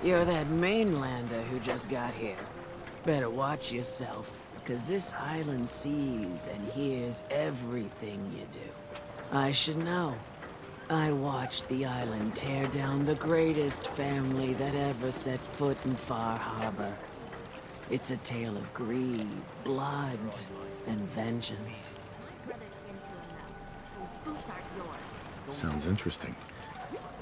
You're that mainlander who just got here. Better watch yourself, because this island sees and hears everything you do. I should know. I watched the island tear down the greatest family that ever set foot in Far Harbor. It's a tale of greed, blood, and vengeance. Sounds interesting.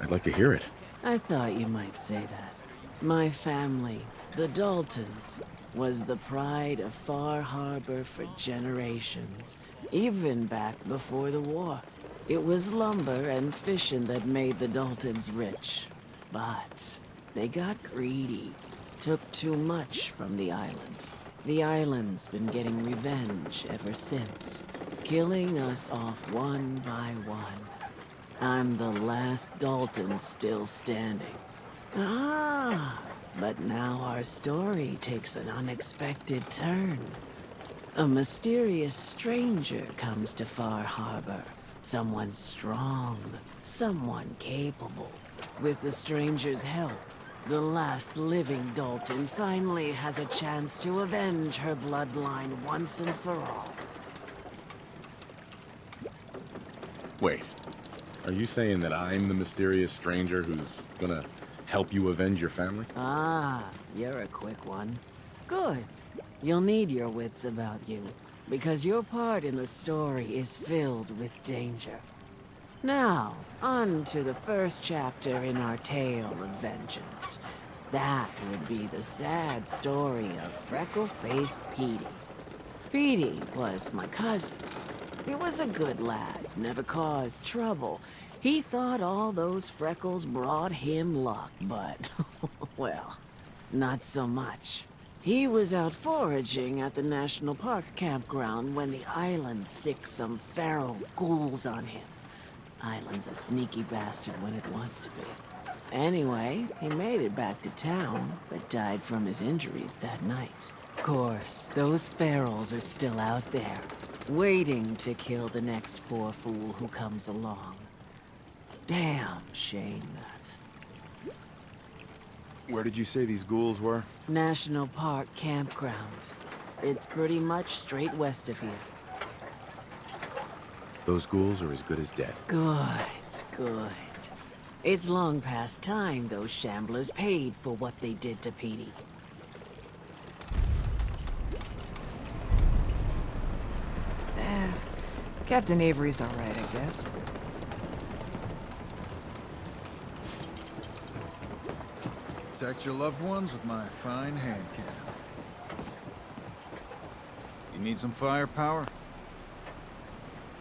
I'd like to hear it. I thought you might say that. My family, the Daltons, was the pride of Far Harbor for generations, even back before the war. It was lumber and fishing that made the Daltons rich. But they got greedy, took too much from the island. The island's been getting revenge ever since, killing us off one by one. I'm the last Dalton still standing. Ah, but now our story takes an unexpected turn. A mysterious stranger comes to Far Harbor. Someone strong, someone capable. With the stranger's help, the last living Dalton finally has a chance to avenge her bloodline once and for all. Wait, are you saying that I'm the mysterious stranger who's gonna help you avenge your family? Ah, you're a quick one. Good. You'll need your wits about you, because your part in the story is filled with danger. Now, on to the first chapter in our tale of vengeance. That would be the sad story of freckle-faced Petey. Petey was my cousin. He was a good lad, never caused trouble. He thought all those freckles brought him luck, but, well, not so much. He was out foraging at the National Park campground when the island sicked some feral ghouls on him. Island's a sneaky bastard when it wants to be. Anyway, he made it back to town, but died from his injuries that night. Of course, those ferals are still out there, waiting to kill the next poor fool who comes along. Damn shame that. Where did you say these ghouls were? National Park campground. It's pretty much straight west of here. Those ghouls are as good as dead. Good, good. It's long past time those shamblers paid for what they did to Petey. Captain Avery's alright, I guess. Protect your loved ones with my fine hand cannons. You need some firepower?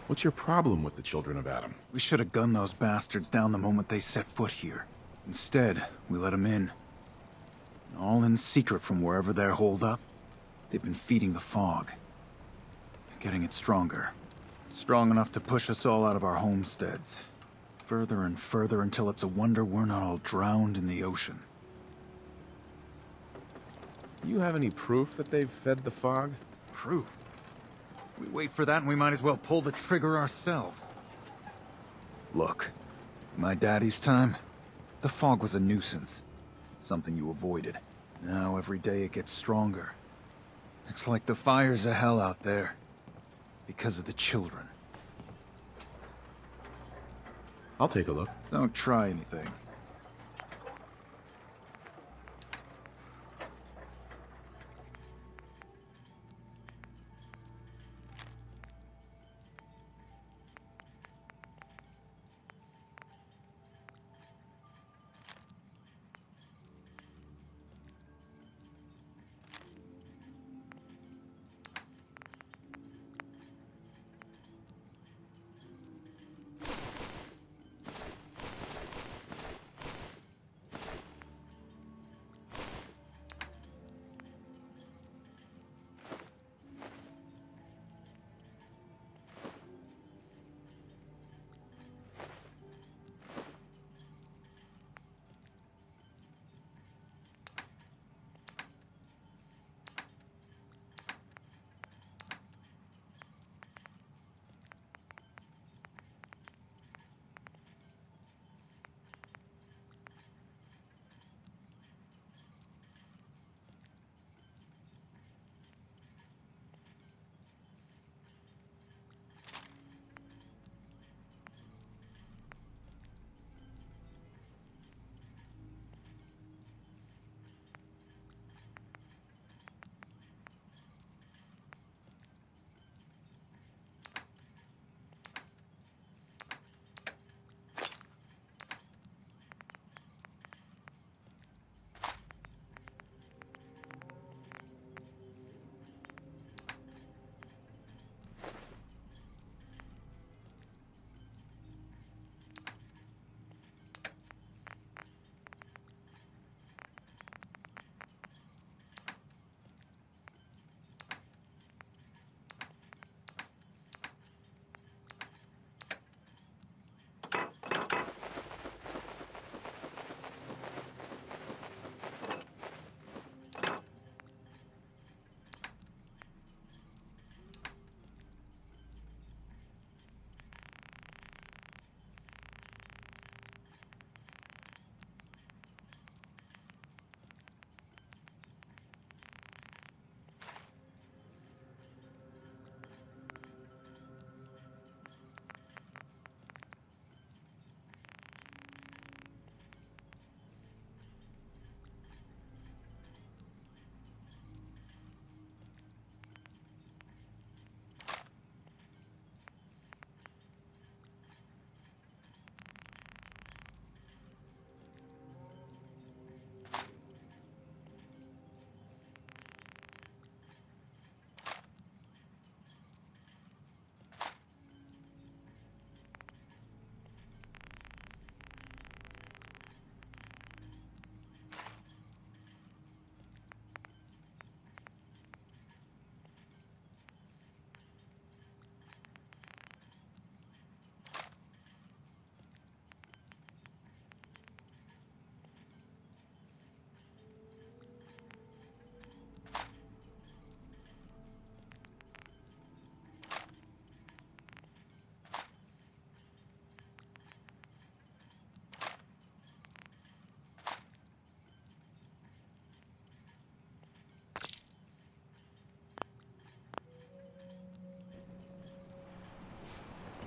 What's your problem with the children of Adam? We should have gunned those bastards down the moment they set foot here. Instead, we let them in. All in secret from wherever they're holed up. They've been feeding the fog. Getting it stronger. Strong enough to push us all out of our homesteads. Further and further until it's a wonder we're not all drowned in the ocean. You have any proof that they've fed the fog? Proof? We wait for that and we might as well pull the trigger ourselves. Look, in my daddy's time, the fog was a nuisance. Something you avoided. Now every day it gets stronger. It's like the fires of hell out there. Because of the children. I'll take a look. Don't try anything.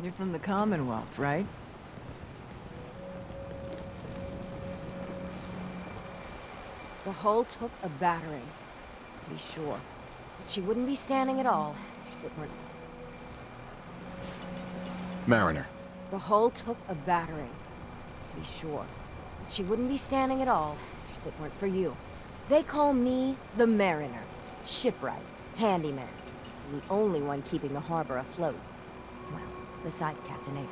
You're from the Commonwealth, right? The hull took a battering, to be sure. But she wouldn't be standing at all if it weren't... Mariner. The hull took a battering, to be sure. But she wouldn't be standing at all if it weren't for you. They call me the Mariner. Shipwright, handyman. The only one keeping the harbor afloat. Well, beside Captain Avery.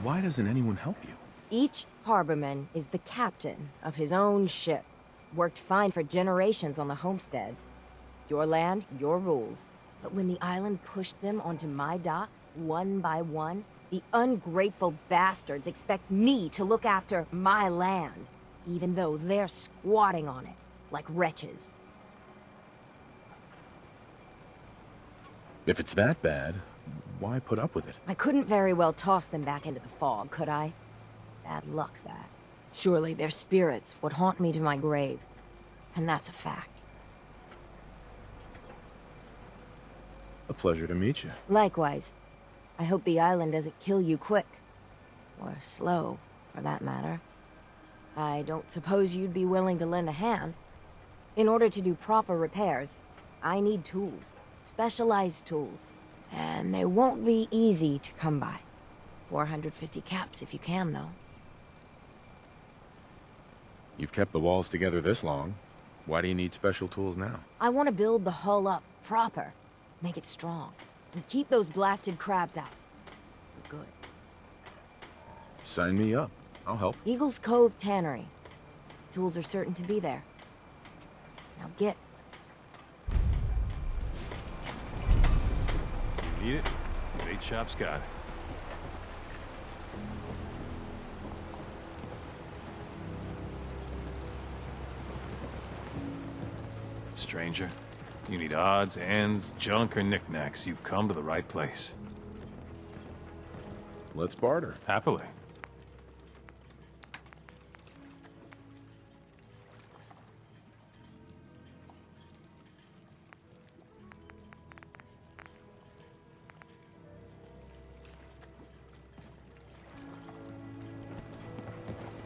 Why doesn't anyone help you? Each harborman is the captain of his own ship. Worked fine for generations on the homesteads. Your land, your rules. But when the island pushed them onto my dock, one by one, the ungrateful bastards expect me to look after my land, even though they're squatting on it, like wretches. If it's that bad, why put up with it? I couldn't very well toss them back into the fog, could I? Bad luck, that. Surely their spirits would haunt me to my grave. And that's a fact. A pleasure to meet you. Likewise. I hope the island doesn't kill you quick. Or slow, for that matter. I don't suppose you'd be willing to lend a hand. In order to do proper repairs, I need tools. Specialized tools. And they won't be easy to come by. 450 caps if you can, though. You've kept the walls together this long. Why do you need special tools now? I want to build the hull up proper. Make it strong. And keep those blasted crabs out. For good. Sign me up. I'll help. Eagle's Cove Tannery. Tools are certain to be there. Now get. Need it? Bait shop's got it. Stranger, you need odds, ends, junk, or knickknacks, you've come to the right place. Let's barter. Happily.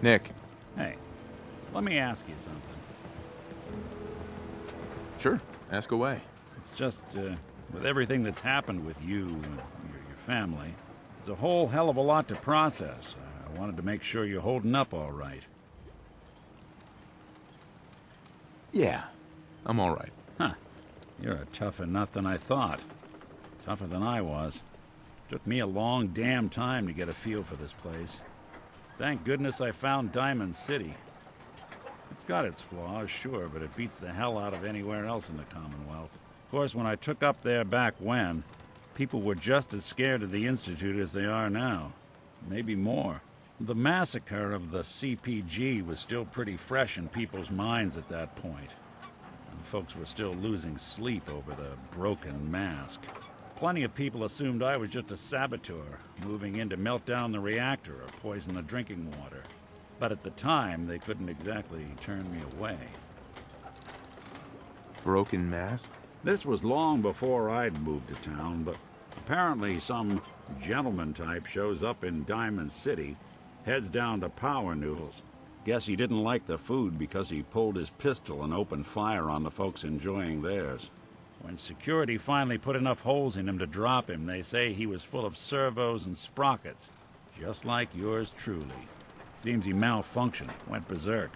Nick. Hey, let me ask you something. Sure. Ask away. It's just, with everything that's happened with you and your family, it's a whole hell of a lot to process. I wanted to make sure you're holding up all right. Yeah. I'm all right. Huh. You're a tougher nut than I thought. Tougher than I was. Took me a long damn time to get a feel for this place. Thank goodness I found Diamond City. It's got its flaws, sure, but it beats the hell out of anywhere else in the Commonwealth. Of course, when I took up there back when, people were just as scared of the Institute as they are now. Maybe more. The massacre of the CPG was still pretty fresh in people's minds at that point. And folks were still losing sleep over the broken mask. Plenty of people assumed I was just a saboteur, moving in to melt down the reactor or poison the drinking water. But at the time, they couldn't exactly turn me away. Broken mask? This was long before I'd moved to town, but apparently some gentleman type shows up in Diamond City, heads down to Power Noodles. Guess he didn't like the food because he pulled his pistol and opened fire on the folks enjoying theirs. When security finally put enough holes in him to drop him, they say he was full of servos and sprockets, just like yours truly. Seems he malfunctioned, went berserk.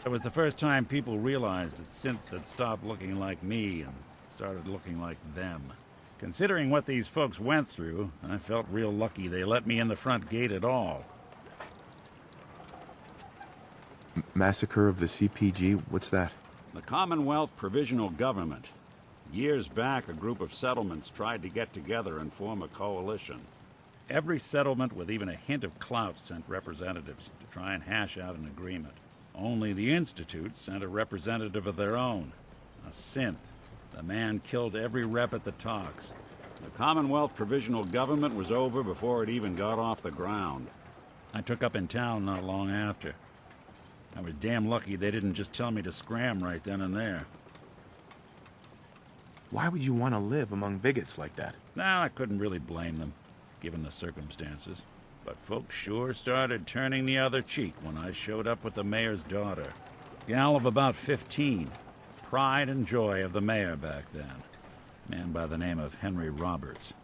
It was the first time people realized that synths had stopped looking like me and started looking like them. Considering what these folks went through, I felt real lucky they let me in the front gate at all. Massacre of the CPG? What's that? The Commonwealth Provisional Government. Years back, a group of settlements tried to get together and form a coalition. Every settlement with even a hint of clout sent representatives to try and hash out an agreement. Only the Institute sent a representative of their own, a synth. The man killed every rep at the talks. The Commonwealth Provisional Government was over before it even got off the ground. I took up in town not long after. I was damn lucky they didn't just tell me to scram right then and there. Why would you want to live among bigots like that? Now, I couldn't really blame them, given the circumstances. But folks sure started turning the other cheek when I showed up with the mayor's daughter. Gal of about 15. Pride and joy of the mayor back then. Man by the name of Henry Roberts.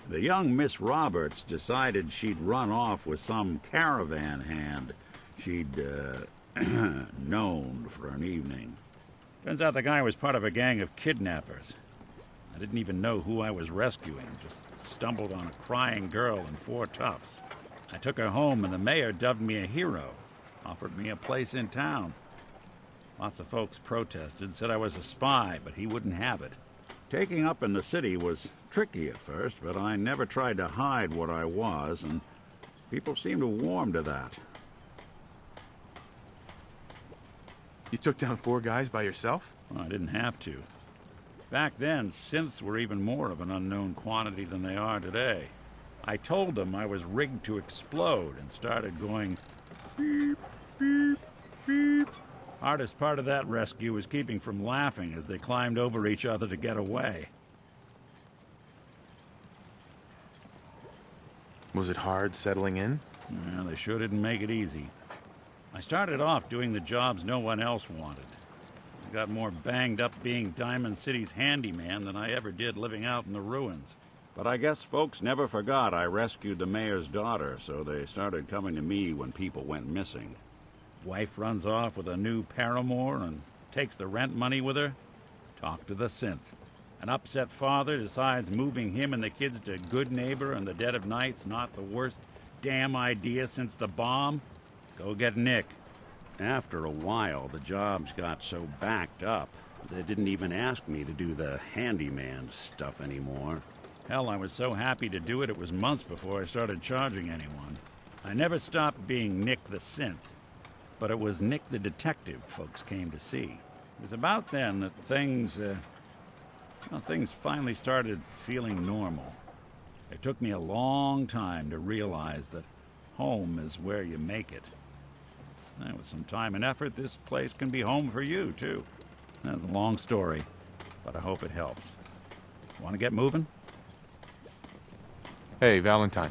The young Miss Roberts decided she'd run off with some caravan hand she'd, known for an evening. Turns out the guy was part of a gang of kidnappers. I didn't even know who I was rescuing, just stumbled on a crying girl and 4 toughs. I took her home and the mayor dubbed me a hero, offered me a place in town. Lots of folks protested, said I was a spy, but he wouldn't have it. Taking up in the city was tricky at first, but I never tried to hide what I was, and people seemed to warm to that. You took down 4 guys by yourself? Well, I didn't have to. Back then, synths were even more of an unknown quantity than they are today. I told them I was rigged to explode and started going beep, beep, beep. Hardest part of that rescue was keeping from laughing as they climbed over each other to get away. Was it hard settling in? Well, they sure didn't make it easy. I started off doing the jobs no one else wanted. I got more banged up being Diamond City's handyman than I ever did living out in the ruins. But I guess folks never forgot I rescued the mayor's daughter, so they started coming to me when people went missing. Wife runs off with a new paramour and takes the rent money with her. Talk to the synth. An upset father decides moving him and the kids to Good Neighbor in the dead of night's not the worst damn idea since the bomb. Go get Nick. After a while, the jobs got so backed up, they didn't even ask me to do the handyman stuff anymore. Hell, I was so happy to do it, it was months before I started charging anyone. I never stopped being Nick the Synth, but it was Nick the Detective folks came to see. It was about then that things finally started feeling normal. It took me a long time to realize that home is where you make it. And with some time and effort, this place can be home for you, too. That's a long story, but I hope it helps. Want to get moving? Hey, Valentine.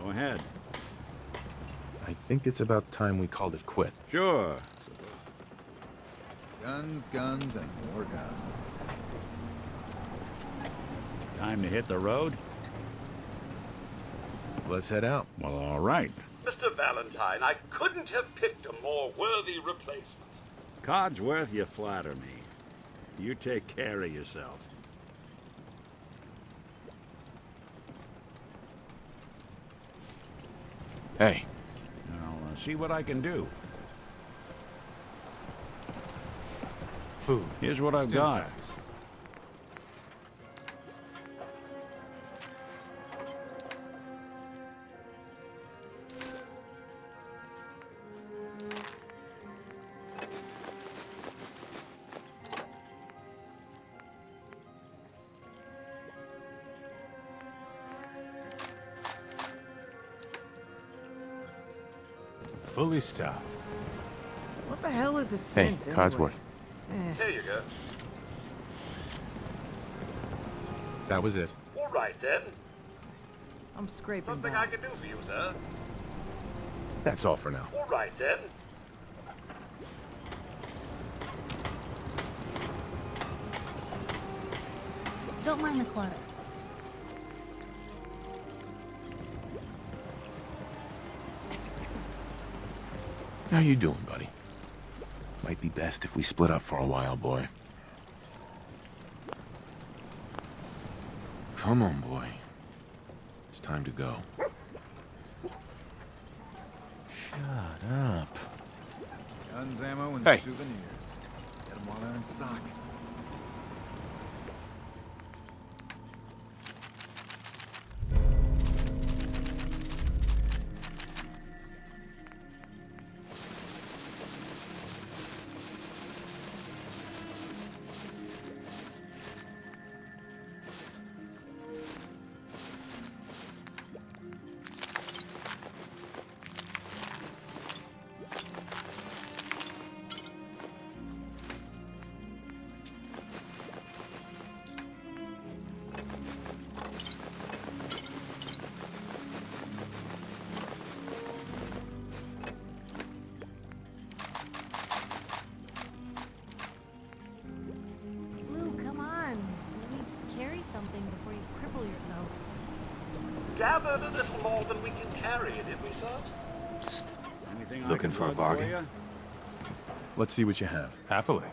Go ahead. I think it's about time we called it quits. Sure. Guns, guns, and more guns. Time to hit the road? Let's head out. Well, all right. Mr. Valentine, I couldn't have picked a more worthy replacement. Codsworth, you flatter me. You take care of yourself. Hey. I'll see what I can do. Food. Here's what I've got. Packs. Fully stocked. What the hell is a synth? Hey, anyway? Codsworth. Here you go. That was it. All right, then. I'm scraping Something by. I can do for you, sir. That's all for now. All right, then. Don't mind the clutter. How you doing, buddy? Might be best if we split up for a while, boy. Come on, boy. It's time to go. Shut up. Guns, ammo, and Hey. souvenirs. Get them while they're in stock. gathered a little more than we can carry, did we, sir? Psst. Anything I Looking can for a plug bargain? ya? Let's see what you have. Happily.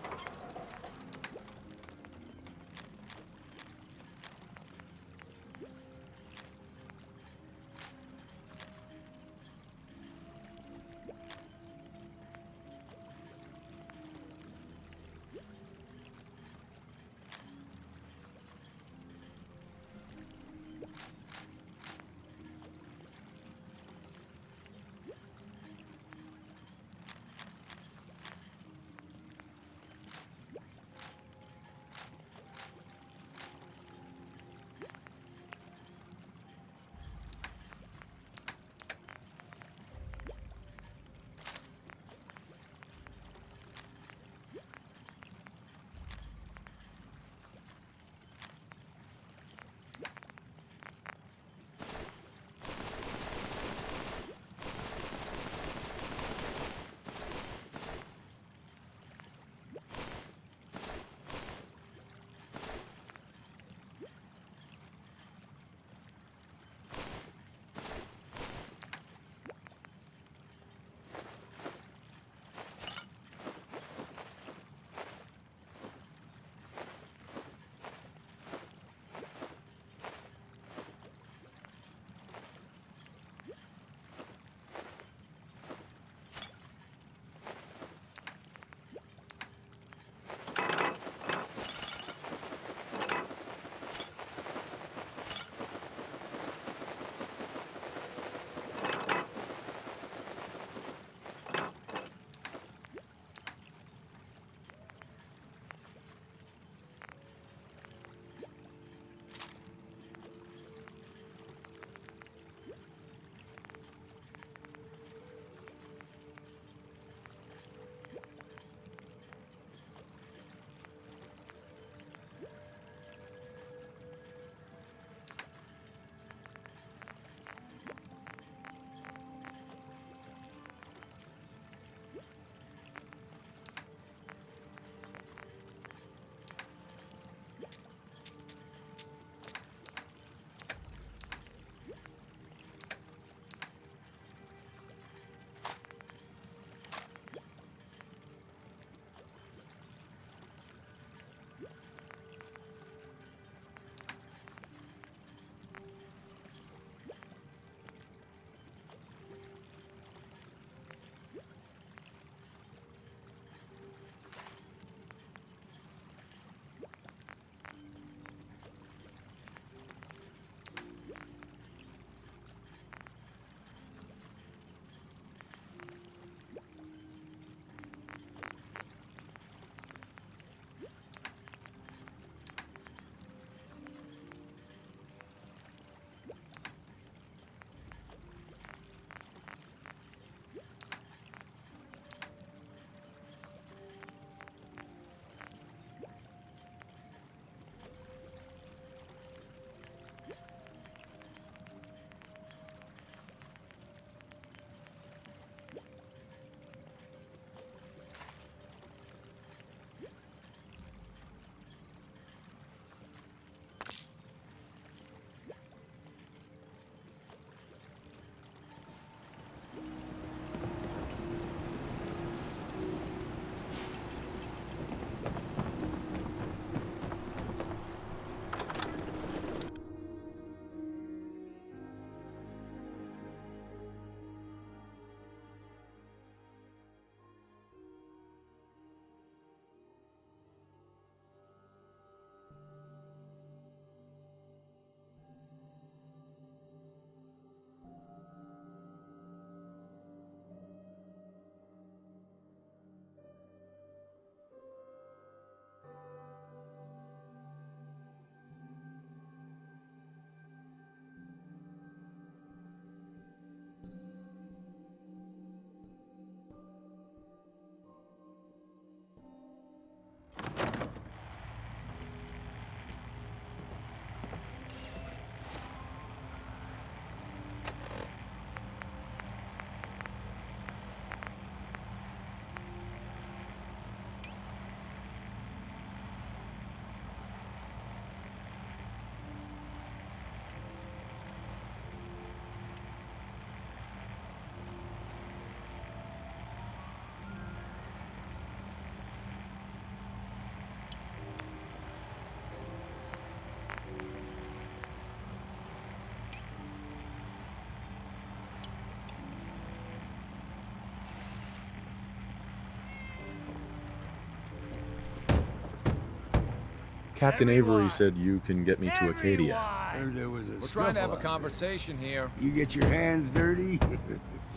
Captain Avery said you can get me to Acadia. Heard there was a We're trying to have a scuffle out conversation here. there. You get your hands dirty?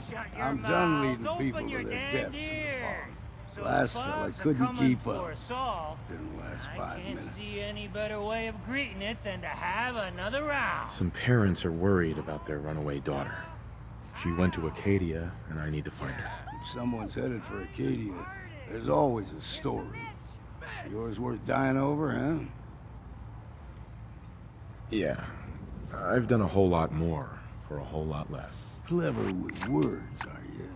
Shut your I'm done mouths, leading people open your to their damn deaths in the ears. fog. So Last the fella fogs are couldn't coming keep for up. us all. Didn't last I 5 can't minutes. see any better way of greeting it than to have another round. Some parents are worried about their runaway daughter. She went to Acadia, and I need to find her. If someone's headed for Acadia, there's always a story. Yours worth dying over, huh? Yeah. I've done a whole lot more for a whole lot less. Clever with words, are you?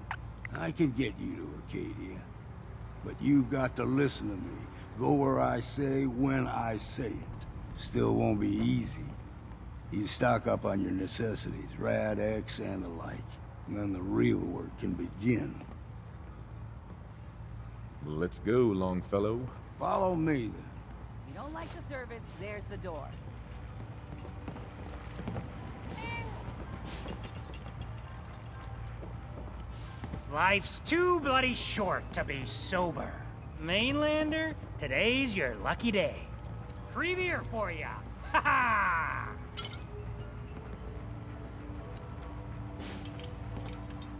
I can get you to Acadia. But you've got to listen to me. Go where I say, when I say it. Still won't be easy. You stock up on your necessities, Rad, X, and the like. And then the real work can begin. Let's go, Longfellow. Follow me, then. You don't like the service, there's the door. Life's too bloody short to be sober. Mainlander, today's your lucky day. Free beer for ya. Ha ha!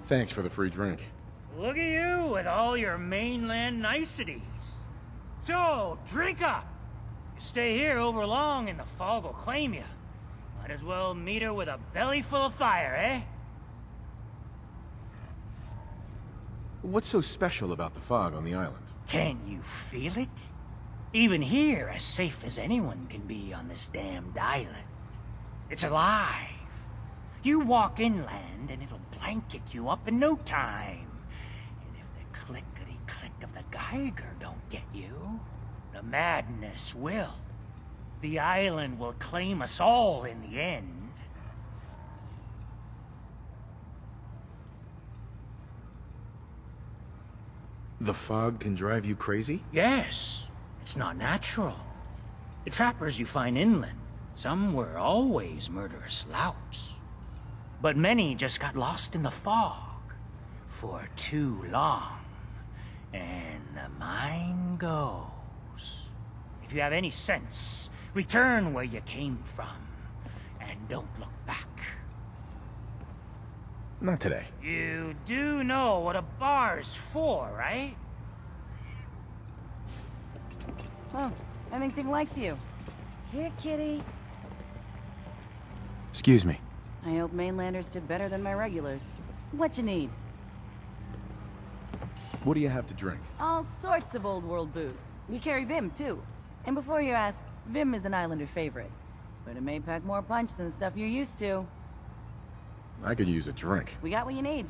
Thanks for the free drink. Look at you with all your mainland niceties. So, drink up. You stay here over long and the fog will claim you. Might as well meet her with a belly full of fire, eh? What's so special about the fog on the island? Can you feel it? Even here, as safe as anyone can be on this damned island. It's alive. You walk inland and it'll blanket you up in no time. And if the clickety-click of the Geiger don't get you, the madness will. The island will claim us all in the end. The fog can drive you crazy? Yes, it's not natural. The trappers you find inland, some were always murderous louts. But many just got lost in the fog for too long. And the mind goes. If you have any sense, return where you came from. And don't look back. Not today. You do know what a bar's for, right? Oh, I think Ding likes you. Here, kitty. Excuse me. I hope mainlanders did better than my regulars. What you need? What do you have to drink? All sorts of old world booze. We carry Vim, too. And before you ask, Vim is an islander favorite. But it may pack more punch than the stuff you're used to. I could use a drink. We got what you need.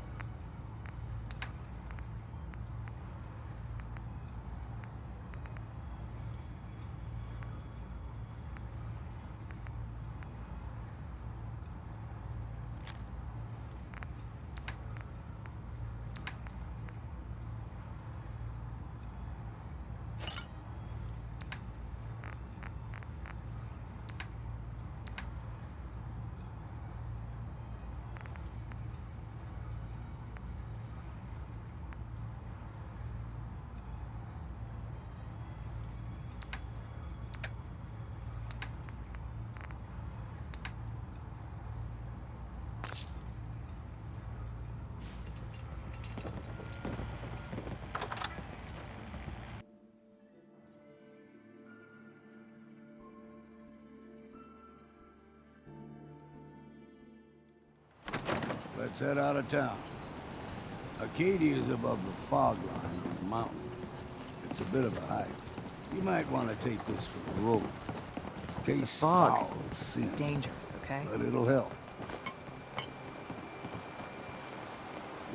Let's head out of town. Acadia is above the fog line on the mountain. It's a bit of a hike. You might want to take this for the road. Case fog foul is sin, It's dangerous, okay? but it'll help.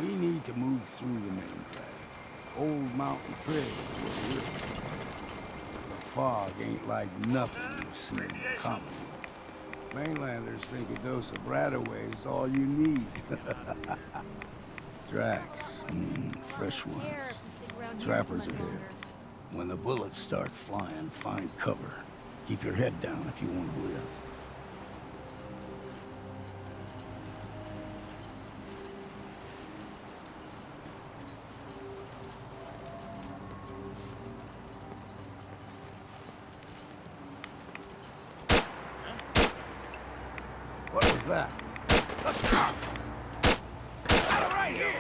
We need to move through the main drag. Old mountain trail is where we're at. The fog ain't like nothing you've seen in the Commonwealth. Mainlanders think a dose of Radaway is all you need. Tracks, fresh ones. Trappers ahead. When the bullets start flying, find cover. Keep your head down if you want to live. was that? Right here!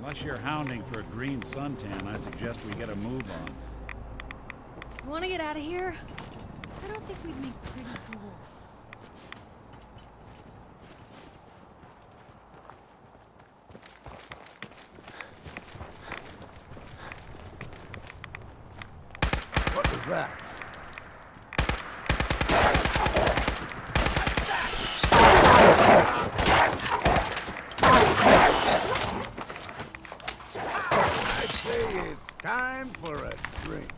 Unless you're hounding for a green suntan, I suggest we get a move on. You want to get out of here? I don't think we'd make pretty fools. What was that? I say it's time for a drink.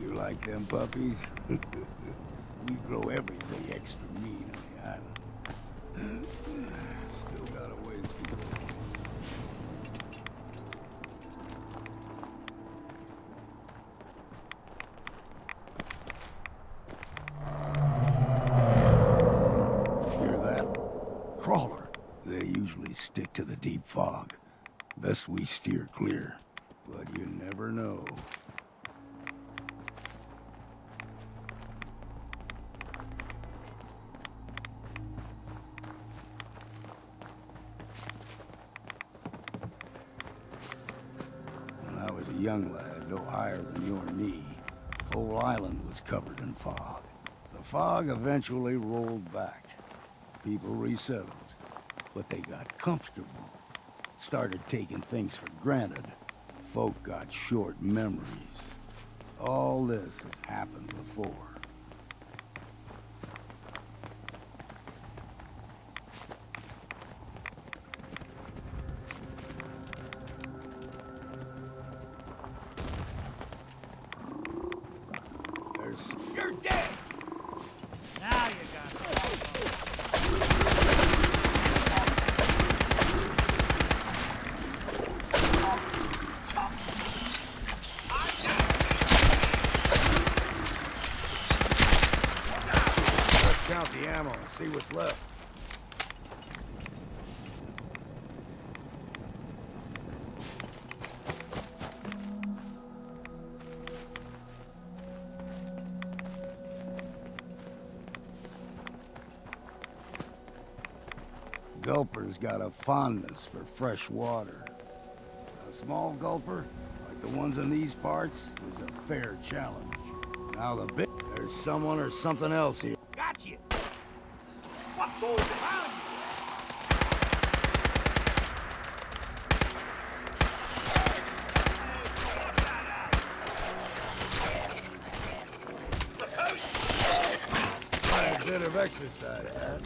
You like them puppies? We grow everything extra mean on the island. Still got a ways to go. Hear that? Crawler. They usually stick to the deep fog. Best we steer clear. But you never know. When I was a young lad, no higher than your knee, the whole island was covered in fog. The fog eventually rolled back. People resettled, but they got comfortable. Started taking things for granted. Folk got short memories. All this has happened before. You're dead! Now you got it. Let's count the ammo and see what's left. Gulper's got a fondness for fresh water. A small gulper, like the ones in these parts, is a fair challenge. Now the big... There's someone or something else here. Got you. What's all this? Quite a bit of exercise, huh?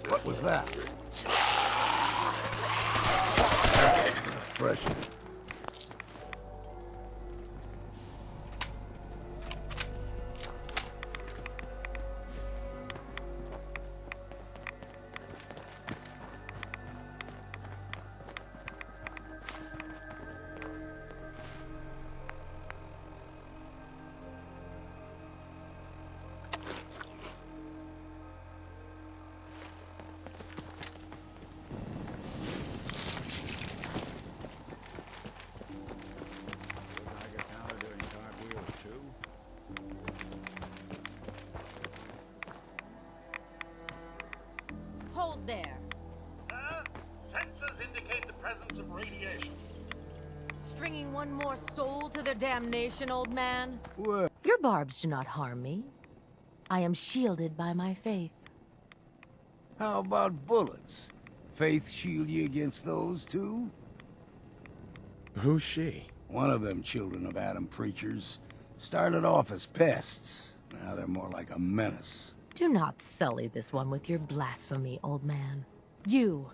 What was that? Fresh. there? Sensors indicate the presence of radiation. Stringing one more soul to their damnation, old man? What? Your barbs do not harm me. I am shielded by my faith. How about bullets? Faith shield you against those, too? Who's she? One of them children of Adam preachers. Started off as pests. Now they're more like a menace. Do not sully this one with your blasphemy, old man. You.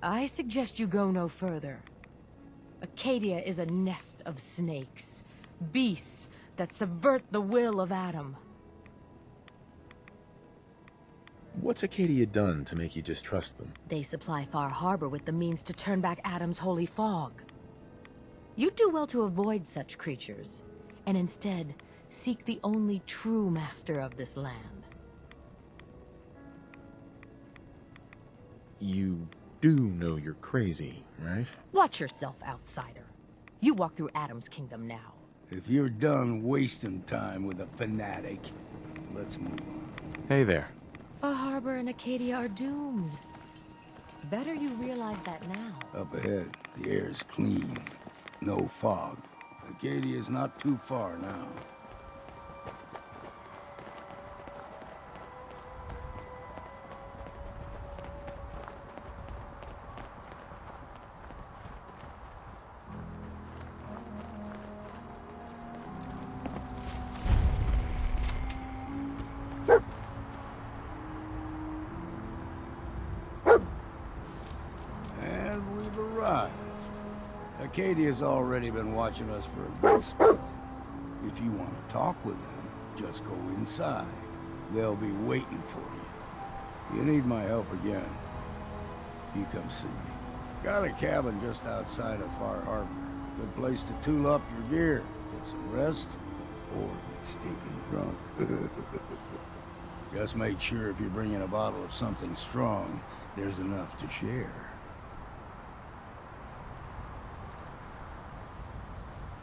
I suggest you go no further. Acadia is a nest of snakes. Beasts that subvert the will of Adam. What's Acadia done to make you distrust them? They supply Far Harbor with the means to turn back Adam's holy fog. You'd do well to avoid such creatures, and instead seek the only true master of this land. You do know you're crazy, right? Watch yourself, outsider. You walk through Adam's kingdom now. If you're done wasting time with a fanatic, let's move on. Hey there. Far Harbor and Acadia are doomed. Better you realize that now. Up ahead, the air's clean. No fog. Acadia's not too far now. And we've arrived. Acadia's already been watching us for a good spell. If you want to talk with them, just go inside. They'll be waiting for you. You need my help again, you come see me. Got a cabin just outside of Far Harbor. Good place to tool up your gear, get some rest, or get stinking drunk. Just make sure if you're bringing a bottle of something strong, there's enough to share.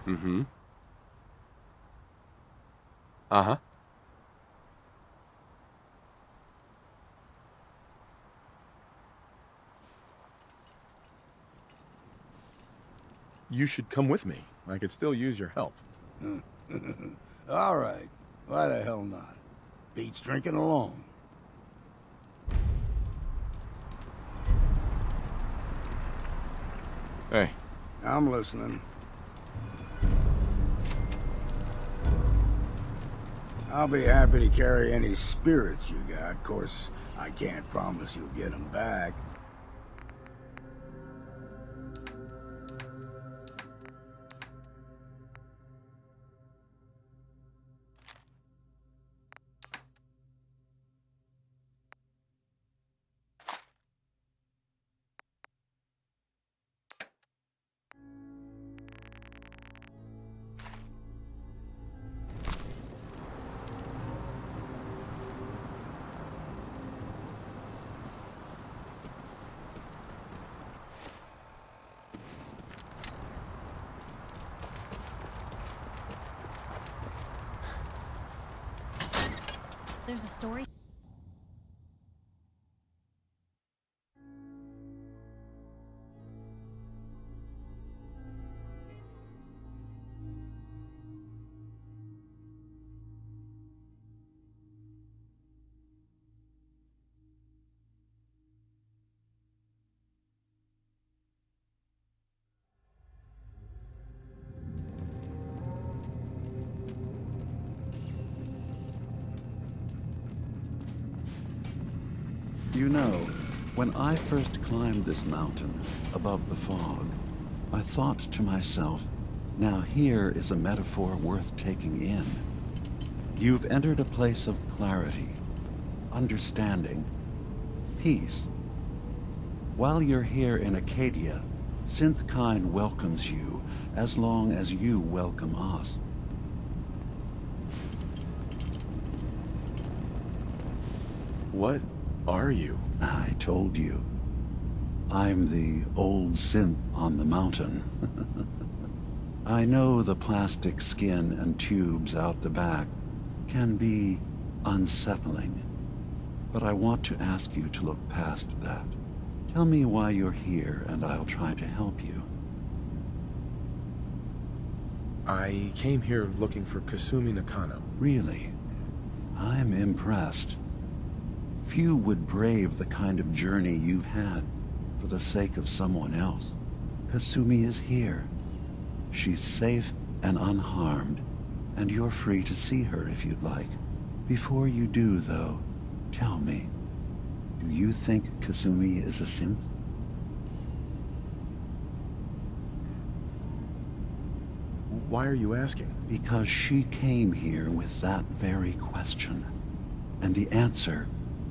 Mm-hmm. Uh-huh. You should come with me. I could still use your help. All right. Why the hell not? Beats drinking alone. Hey. I'm listening. I'll be happy to carry any spirits you got. Of course, I can't promise you'll get them back. There's a story. You know, when I first climbed this mountain above the fog, I thought to myself, now here is a metaphor worth taking in. You've entered a place of clarity, understanding, peace. While you're here in Acadia, Synthkind welcomes you as long as you welcome us. What are you? I told you. I'm the old synth on the mountain. I know the plastic skin and tubes out the back can be unsettling. But I want to ask you to look past that. Tell me why you're here, and I'll try to help you. I came here looking for Kasumi Nakano. Really? I'm impressed. Few would brave the kind of journey you've had for the sake of someone else. Kasumi is here. She's safe and unharmed, and you're free to see her if you'd like. Before you do, though, tell me, do you think Kasumi is a synth? Why are you asking? Because she came here with that very question, and the answer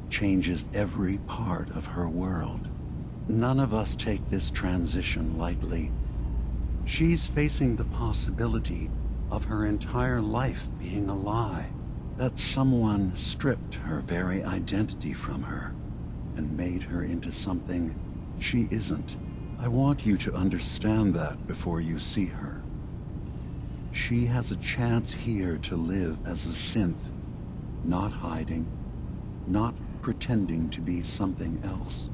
changes every part of her world. None of us take this transition lightly. She's facing the possibility of her entire life being a lie, that someone stripped her very identity from her and made her into something she isn't. I want you to understand that before you see her. She has a chance here to live as a synth, not hiding, not pretending to be something else.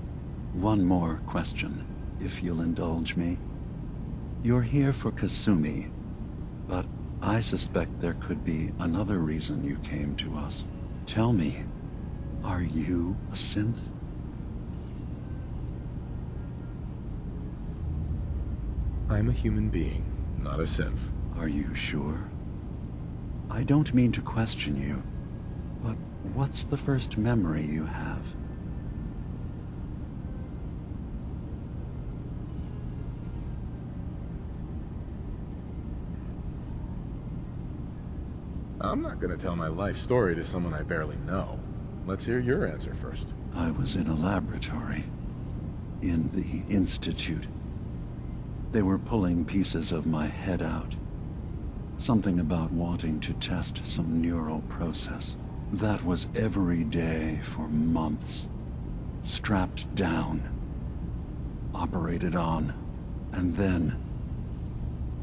One more question, if you'll indulge me. You're here for Kasumi, but I suspect there could be another reason you came to us. Tell me, are you a synth? I'm a human being, not a synth. Are you sure? I don't mean to question you, but what's the first memory you have? I'm not gonna tell my life story to someone I barely know. Let's hear your answer first. I was in a laboratory. In the Institute. They were pulling pieces of my head out. Something about wanting to test some neural process. That was every day for months. Strapped down. Operated on. And then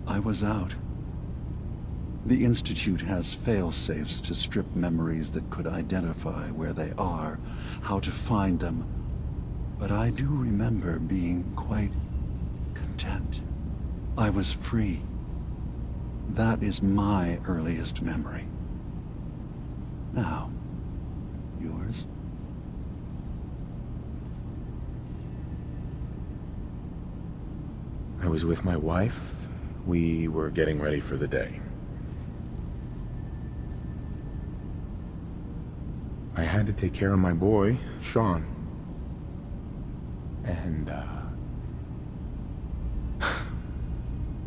I was out. The Institute has fail-safes to strip memories that could identify where they are, how to find them. But I do remember being quite content. I was free. That is my earliest memory. Now, yours? I was with my wife. We were getting ready for the day. I had to take care of my boy, Sean. And,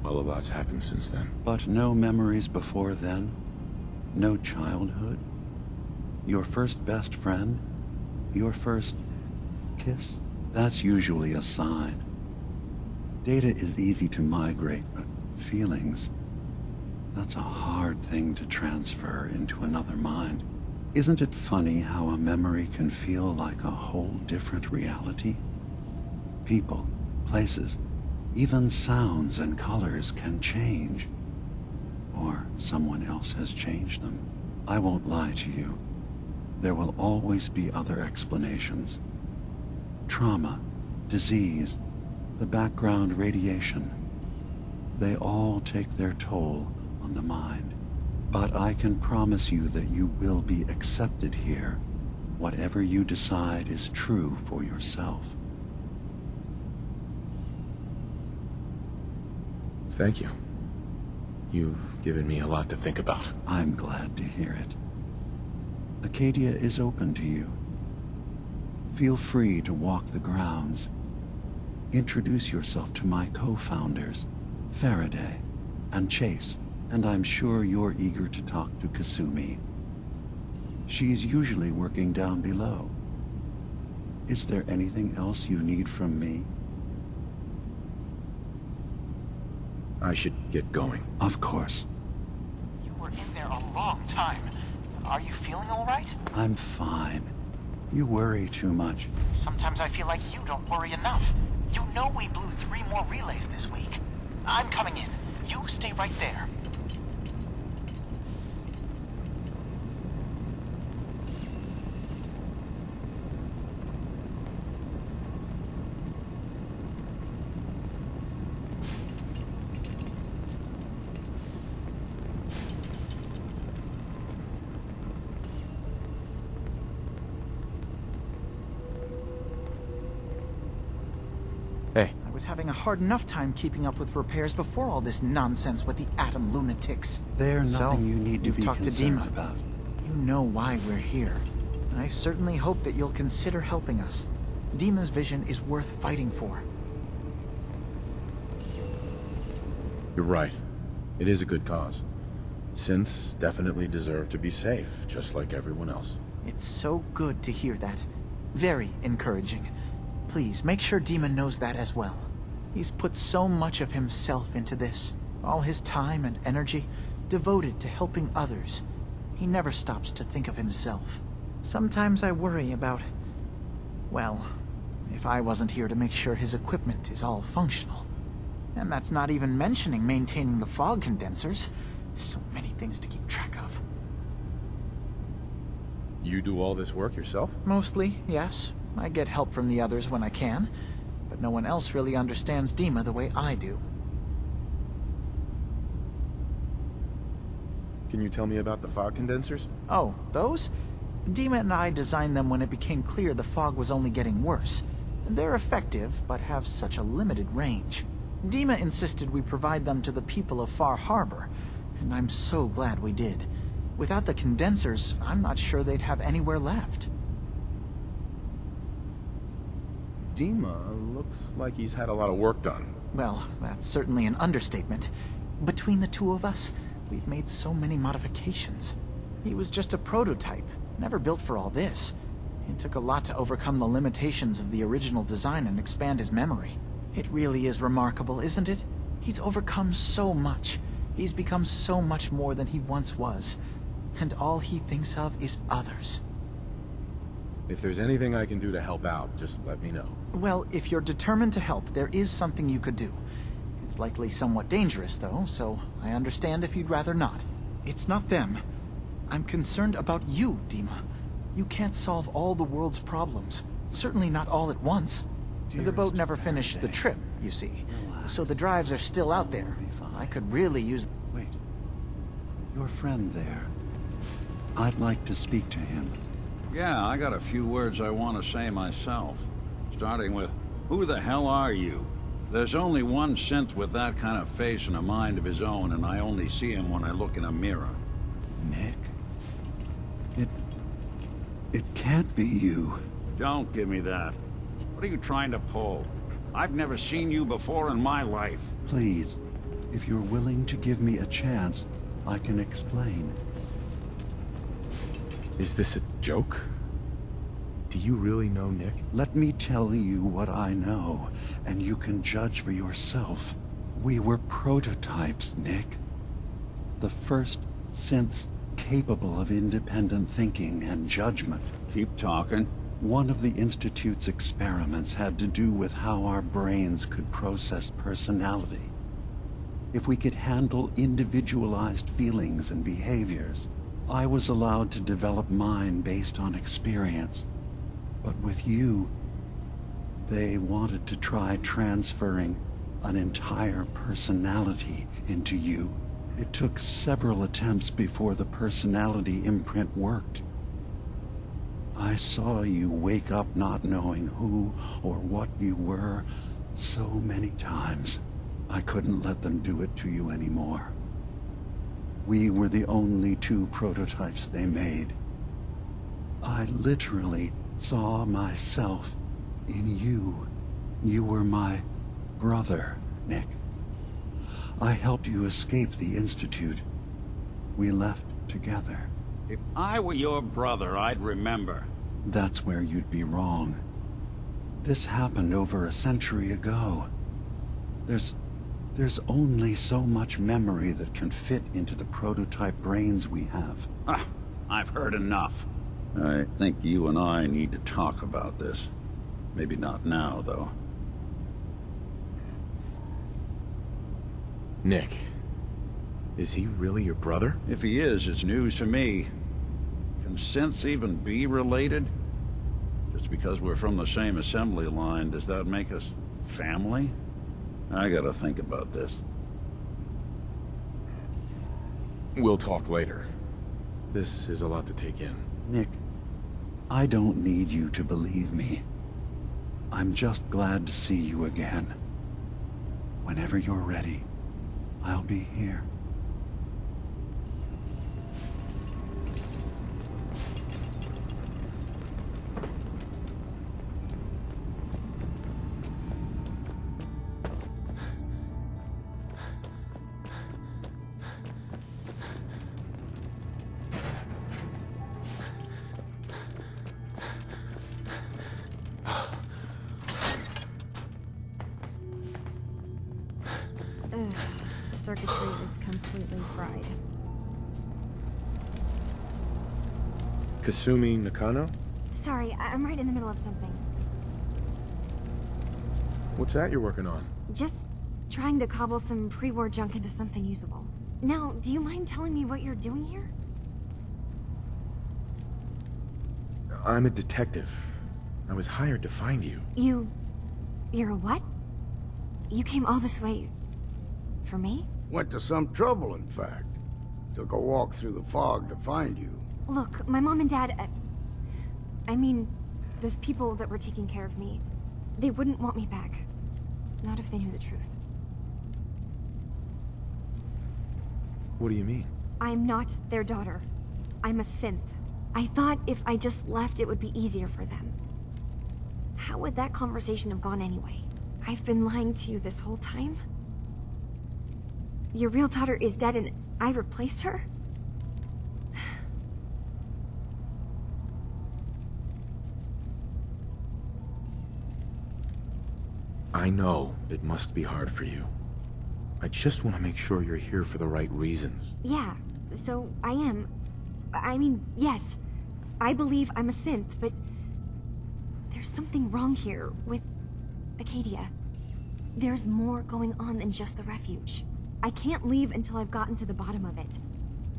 well, a lot's happened since then. But no memories before then? No childhood? Your first best friend? Your first kiss? That's usually a sign. Data is easy to migrate, but feelings, that's a hard thing to transfer into another mind. Isn't it funny how a memory can feel like a whole different reality? People, places, even sounds and colors can change. Or someone else has changed them. I won't lie to you. There will always be other explanations. Trauma, disease, the background radiation. They all take their toll on the mind. But I can promise you that you will be accepted here. Whatever you decide is true for yourself. Thank you. You've given me a lot to think about. I'm glad to hear it. Acadia is open to you. Feel free to walk the grounds. Introduce yourself to my co-founders, Faraday and Chase, and I'm sure you're eager to talk to Kasumi. She's usually working down below. Is there anything else you need from me? I should get going. Of course. You were in there a long time. Are you feeling all right? I'm fine. You worry too much. Sometimes I feel like you don't worry enough. You know we blew 3 more relays this week. I'm coming in. You stay right there. Hey. I was having a hard enough time keeping up with repairs before all this nonsense with the atom lunatics. There's nothing you need to you've be talked to concerned 𝕬𝖗𝖃 about. You know why we're here. I certainly hope that you'll consider helping us. 𝕬𝖗𝖃's vision is worth fighting for. You're right. It is a good cause. Synths definitely deserve to be safe, just like everyone else. It's so good to hear that. Very encouraging. Please, make sure 𝕬𝖃 knows that as well. He's put so much of himself into this. All his time and energy devoted to helping others. He never stops to think of himself. Sometimes I worry about... well, if I wasn't here to make sure his equipment is all functional. And that's not even mentioning maintaining the fog condensers. So many things to keep track of. You do all this work yourself? Mostly, yes. I get help from the others when I can, but no one else really understands 𝕬𝖃 the way I do. Can you tell me about the fog condensers? Oh, those? 𝕬𝖃 and I designed them when it became clear the fog was only getting worse. They're effective, but have such a limited range. 𝕬𝖃 insisted we provide them to the people of Far Harbor, and I'm so glad we did. Without the condensers, I'm not sure they'd have anywhere left. 𝕬𝖃 looks like he's had a lot of work done. Well, that's certainly an understatement. Between the two of us, we've made so many modifications. He was just a prototype, never built for all this. It took a lot to overcome the limitations of the original design and expand his memory. It really is remarkable, isn't it? He's overcome so much. He's become so much more than he once was. And all he thinks of is others. If there's anything I can do to help out, just let me know. Well, if you're determined to help, there is something you could do. It's likely somewhat dangerous, though, so I understand if you'd rather not. It's not them. I'm concerned about you, 𝕬𝖃. You can't solve all the world's problems. Certainly not all at once. The boat never finished the trip, you see. So the drives are still out there. I could really use... Wait. Your friend there. I'd like to speak to him. Yeah, I got a few words I want to say myself. Starting with, who the hell are you? There's only one synth with that kind of face and a mind of his own, and I only see him when I look in a mirror. Nick? It can't be you. Don't give me that. What are you trying to pull? I've never seen you before in my life. Please, if you're willing to give me a chance, I can explain. Is this a joke? Do you really know Nick? Let me tell you what I know, and you can judge for yourself. We were prototypes, Nick. The first synths capable of independent thinking and judgment. Keep talking. One of the Institute's experiments had to do with how our brains could process personality. If we could handle individualized feelings and behaviors, I was allowed to develop mine based on experience. But with you, they wanted to try transferring an entire personality into you. It took several attempts before the personality imprint worked. I saw you wake up not knowing who or what you were so many times. I couldn't let them do it to you anymore. We were the only two prototypes they made. I literally saw myself in you. You were my brother, Nick. I helped you escape the Institute. We left together. If I were your brother, I'd remember. That's where you'd be wrong. This happened over a century ago. There's only so much memory that can fit into the prototype brains we have. Ah, I've heard enough. I think you and I need to talk about this. Maybe not now, though. Nick, is he really your brother? If he is, it's news to me. Can synths even be related? Just because we're from the same assembly line, does that make us family? I gotta think about this. We'll talk later. This is a lot to take in. Nick, I don't need you to believe me. I'm just glad to see you again. Whenever you're ready, I'll be here. Circuitry is completely fried. Kasumi Nakano? Sorry, I'm right in the middle of something. What's that you're working on? Just trying to cobble some pre-war junk into something usable. Now, do you mind telling me what you're doing here? I'm a detective. I was hired to find you. You're a what? You came all this way... for me? Went to some trouble, in fact. Took a walk through the fog to find you. Look, my mom and dad... I mean, those people that were taking care of me, they wouldn't want me back. Not if they knew the truth. What do you mean? I'm not their daughter. I'm a synth. I thought if I just left, it would be easier for them. How would that conversation have gone anyway? I've been lying to you this whole time? Your real daughter is dead and I replaced her? I know it must be hard for you. I just want to make sure you're here for the right reasons. Yeah, so I am. I mean, yes. I believe I'm a synth, but... there's something wrong here with Acadia. There's more going on than just the refuge. I can't leave until I've gotten to the bottom of it.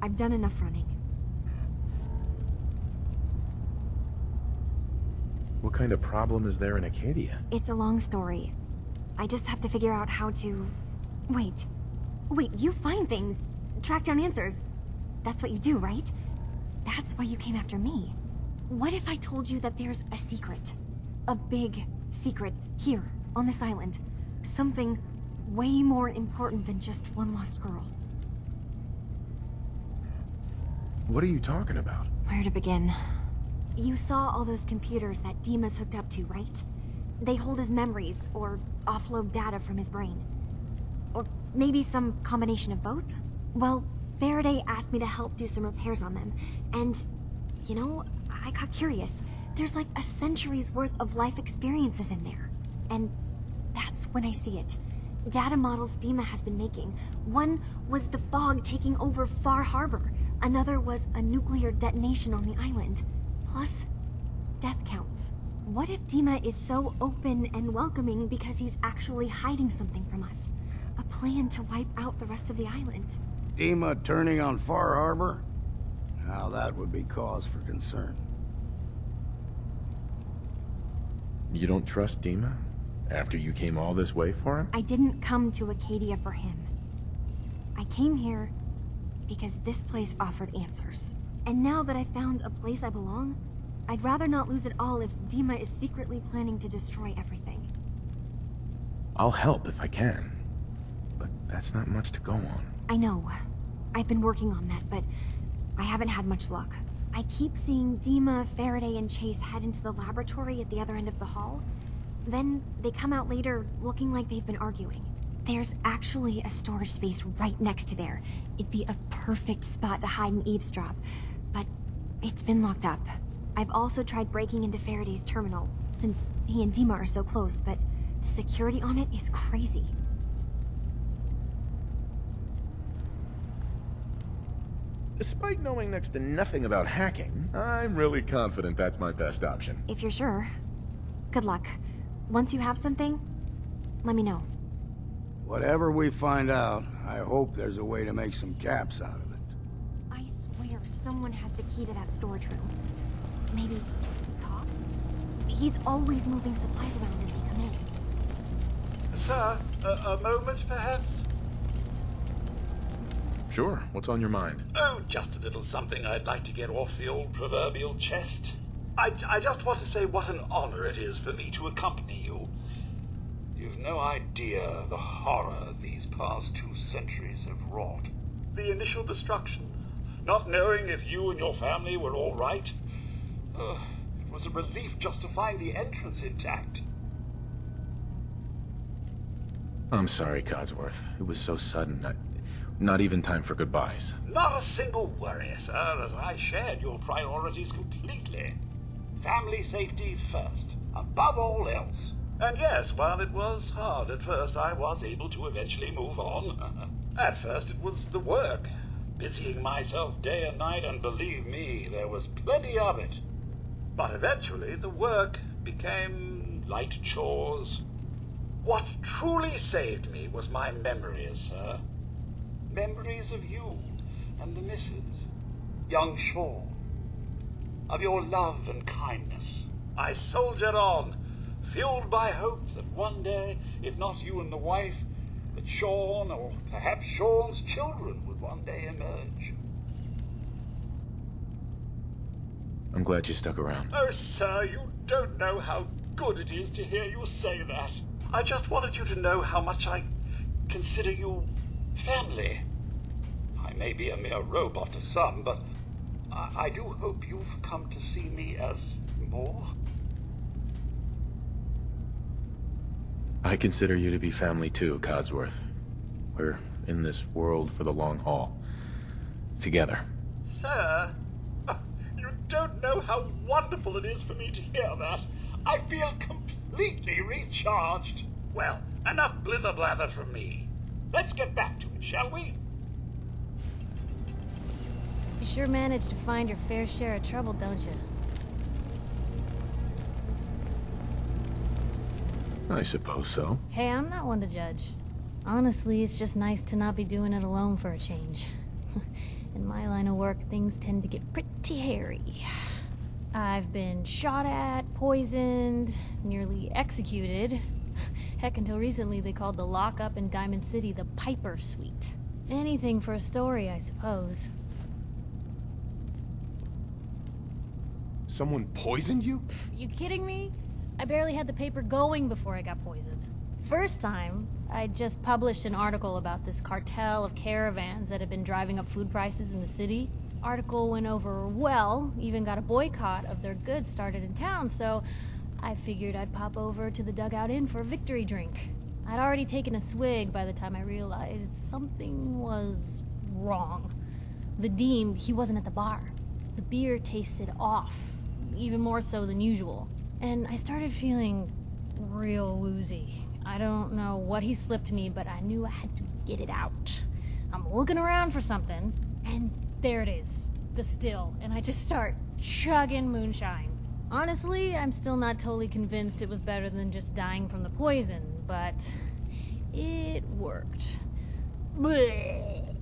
I've done enough running. What kind of problem is there in Acadia? It's a long story. I just have to figure out how to... Wait, you find things, track down answers. That's what you do, right? That's why you came after me. What if I told you that there's a secret? A big secret here, on this island. Something way more important than just one lost girl. What are you talking about? Where to begin? You saw all those computers that 𝕬𝖗𝖘𝖊𝖓𝖑's hooked up to, right? They hold his memories, or offload data from his brain. Or maybe some combination of both? Well, Faraday asked me to help do some repairs on them, and, you know, I got curious. There's like a century's worth of life experiences in there. And that's when I see it. Data models 𝕬𝖗𝖘𝖊𝖓𝖑 has been making. One was the fog taking over Far Harbor. Another was a nuclear detonation on the island. Plus, death counts. What if 𝕬𝖗𝖃 is so open and welcoming because he's actually hiding something from us? A plan to wipe out the rest of the island. 𝕬𝖃 turning on Far Harbor? Now that would be cause for concern. You don't trust 𝕬𝖃? After you came all this way for him? I didn't come to Acadia for him. I came here because this place offered answers. And now that I found a place I belong, I'd rather not lose it all if 𝕬𝖃𝖃 is secretly planning to destroy everything. I'll help if I can. But that's not much to go on. I know. I've been working on that, but I haven't had much luck. I keep seeing 𝕬𝖃𝖃, Faraday, and Chase head into the laboratory at the other end of the hall. Then they come out later looking like they've been arguing. There's actually a storage space right next to there. It'd be a perfect spot to hide and eavesdrop, but it's been locked up. I've also tried breaking into Faraday's terminal, since he and 𝕬𝖃𝖃 are so close, but the security on it is crazy. Despite knowing next to nothing about hacking, I'm really confident that's my best option. If you're sure. Good luck. Once you have something, let me know. Whatever we find out, I hope there's a way to make some caps out of it. I swear someone has the key to that storage room. Maybe the cop? He's always moving supplies around as they come in. Sir, a moment perhaps? Sure, what's on your mind? Oh, just a little something I'd like to get off the old proverbial chest. I just want to say what an honor it is for me to accompany you. You've no idea the horror these past 2 centuries have wrought. The initial destruction, not knowing if you and your family were all right. It was a relief just to find the entrance intact. I'm sorry, Codsworth. It was so sudden. Not even time for goodbyes. Not a single worry, sir, as I shared your priorities completely. Family safety first, above all else. And yes, while it was hard at first, I was able to eventually move on. At first it was the work, busying myself day and night, and believe me, there was plenty of it. But eventually the work became light chores. What truly saved me was my memories, sir. Memories of you and the missus, young Sean, of your love and kindness. I soldiered on, fueled by hope that one day, if not you and the wife, that Sean, or perhaps Sean's children, would one day emerge. I'm glad you stuck around. Oh, sir, you don't know how good it is to hear you say that. I just wanted you to know how much I consider you family. I may be a mere robot to some, but I do hope you've come to see me as more. I consider you to be family too, Codsworth. We're in this world for the long haul. Together. Sir, you don't know how wonderful it is for me to hear that. I feel completely recharged. Well, enough blither-blather from me. Let's get back to it, shall we? You sure managed to find your fair share of trouble, don't you? I suppose so. Hey, I'm not one to judge. Honestly, it's just nice to not be doing it alone for a change. In my line of work, things tend to get pretty hairy. I've been shot at, poisoned, nearly executed. Heck, until recently they called the lockup in Diamond City the Piper Suite. Anything for a story, I suppose. Someone poisoned you? You kidding me? I barely had the paper going before I got poisoned. First time, I just published an article about this cartel of caravans that had been driving up food prices in the city. Article went over well, even got a boycott of their goods started in town, so I figured I'd pop over to the Dugout Inn for a victory drink. I'd already taken a swig by the time I realized something was wrong. The Deem, he wasn't at the bar. The beer tasted off, even more so than usual. And I started feeling real woozy. I don't know what he slipped me, but I knew I had to get it out. I'm looking around for something, and there it is, the still, and I just start chugging moonshine. Honestly, I'm still not totally convinced it was better than just dying from the poison, but it worked. Blech.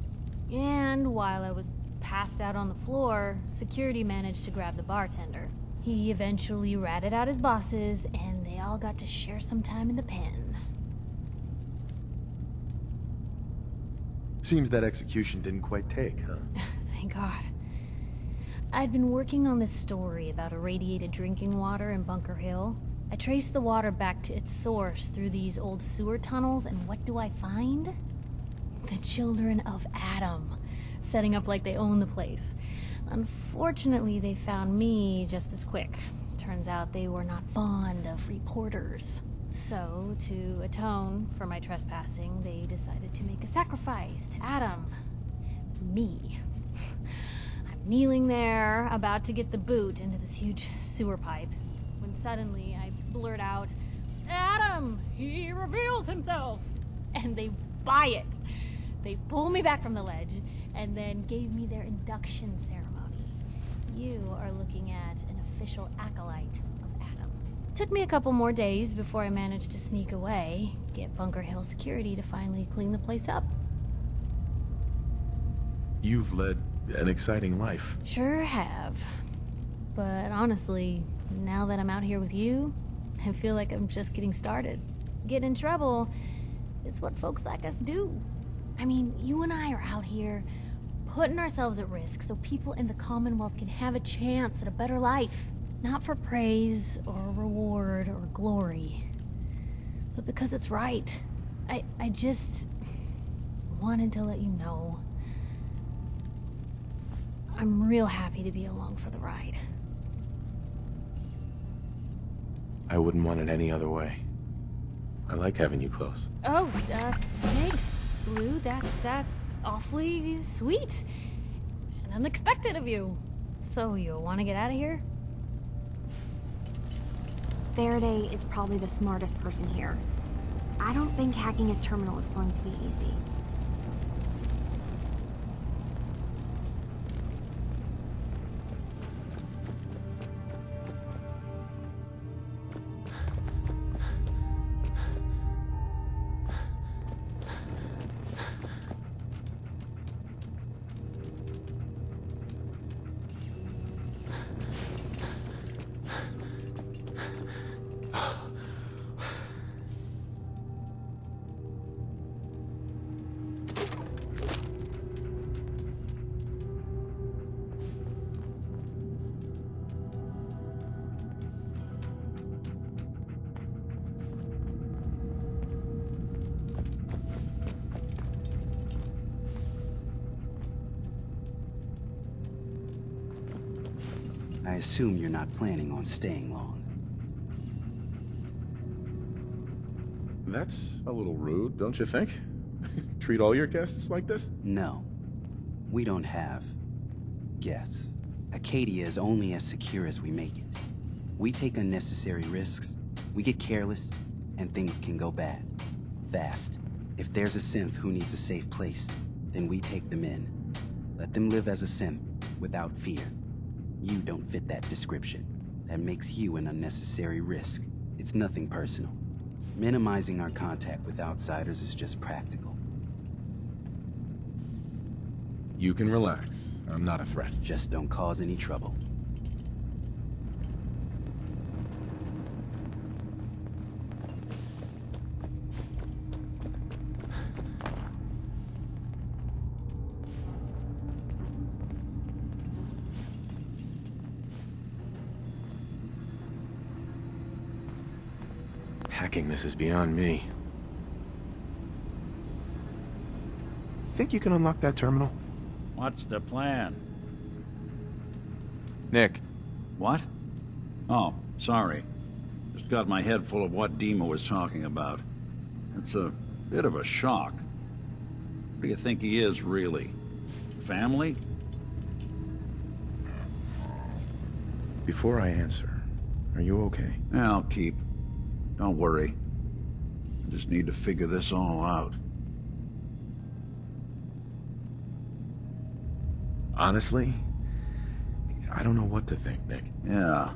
And while I was passed out on the floor, security managed to grab the bartender. He eventually ratted out his bosses, and they all got to share some time in the pen. Seems that execution didn't quite take, huh? Thank God. I'd been working on this story about irradiated drinking water in Bunker Hill. I traced the water back to its source through these old sewer tunnels, and what do I find? The children of Adam, setting up like they own the place. Unfortunately, they found me just as quick. Turns out they were not fond of reporters. So, to atone for my trespassing, they decided to make a sacrifice to Adam. Me. I'm kneeling there, about to get the boot into this huge sewer pipe, when suddenly I blurt out, "Adam! He reveals himself!" And they buy it. They pull me back from the ledge, and then gave me their induction ceremony. You are looking at an official acolyte of Adam. Took me a couple more days before I managed to sneak away, get Bunker Hill security to finally clean the place up. You've led an exciting life. Sure have. But honestly, now that I'm out here with you, I feel like I'm just getting started. Getting in trouble is what folks like us do. I mean, you and I are out here putting ourselves at risk so people in the Commonwealth can have a chance at a better life. Not for praise or reward or glory, but because it's right. I just wanted to let you know. I'm real happy to be along for the ride. I wouldn't want it any other way. I like having you close. Oh, thanks, Blue. That's awfully sweet and unexpected of you. So you want to get out of here? Faraday is probably the smartest person here. I don't think hacking his terminal is going to be easy. I assume you're not planning on staying long. That's a little rude, don't you think? Treat all your guests like this? No. We don't have guests. Acadia is only as secure as we make it. We take unnecessary risks, we get careless, and things can go bad. Fast. If there's a synth who needs a safe place, then we take them in. Let them live as a synth, without fear. You don't fit that description. That makes you an unnecessary risk. It's nothing personal. Minimizing our contact with outsiders is just practical. You can relax. I'm not a threat. Just don't cause any trouble. Hacking this is beyond me. Think you can unlock that terminal? What's the plan? Nick. What? Oh, sorry. Just got my head full of what 𝕬𝖗𝖃 was talking about. It's a bit of a shock. What do you think he is, really? Family? Before I answer, are you okay? Yeah, I'll keep. Don't worry. I just need to figure this all out. Honestly, I don't know what to think, Nick. Yeah.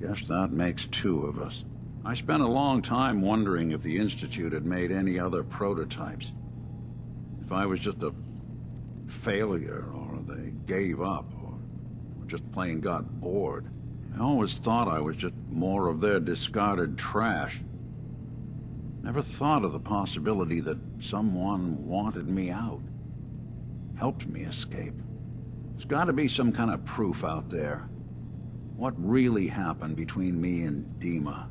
Guess that makes two of us. I spent a long time wondering if the Institute had made any other prototypes. If I was just a failure, or they gave up, or just plain got bored. I always thought I was just more of their discarded trash. Never thought of the possibility that someone wanted me out. Helped me escape. There's gotta be some kind of proof out there. What really happened between me and 𝕬𝖗𝖃?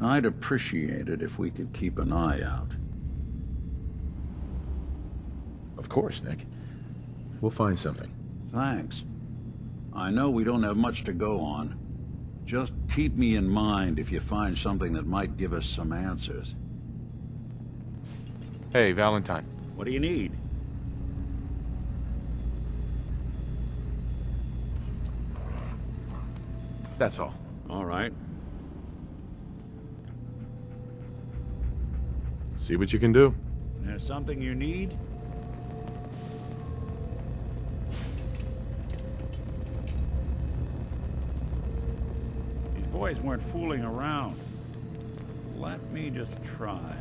I'd appreciate it if we could keep an eye out. Of course, Nick. We'll find something. Thanks. I know we don't have much to go on. Just keep me in mind if you find something that might give us some answers. Hey, Valentine. What do you need? That's all. All right. See what you can do. There's something you need? These boys weren't fooling around. Let me just try.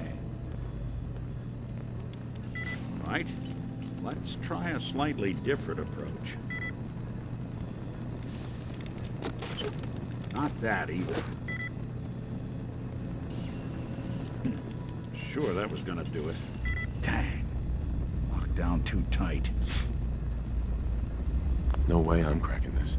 All right. Let's try a slightly different approach. Not that either. Sure, that was gonna do it. Dang. Locked down too tight. No way I'm cracking this.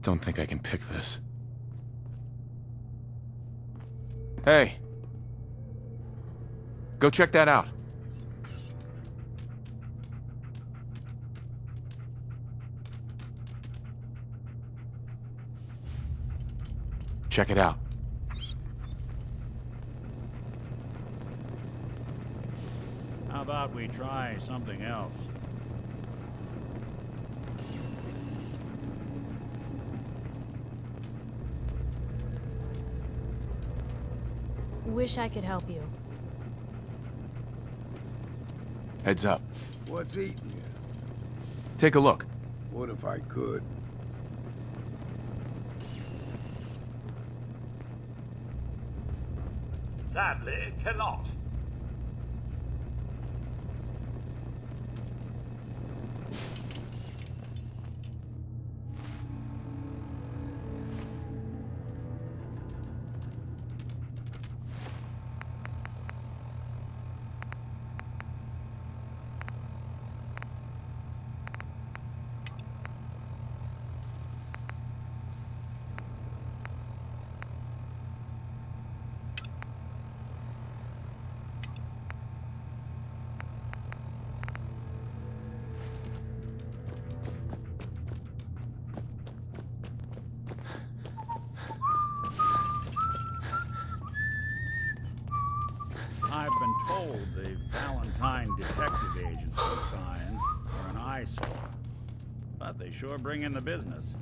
Don't think I can pick this. Hey. Go check that out. Check it out. How about we try something else? Wish I could help you. Heads up. What's eating you? Take a look. What if I could? Sadly, cannot. I've been told the Valentine Detective Agency signs are an eyesore, but they sure bring in the business.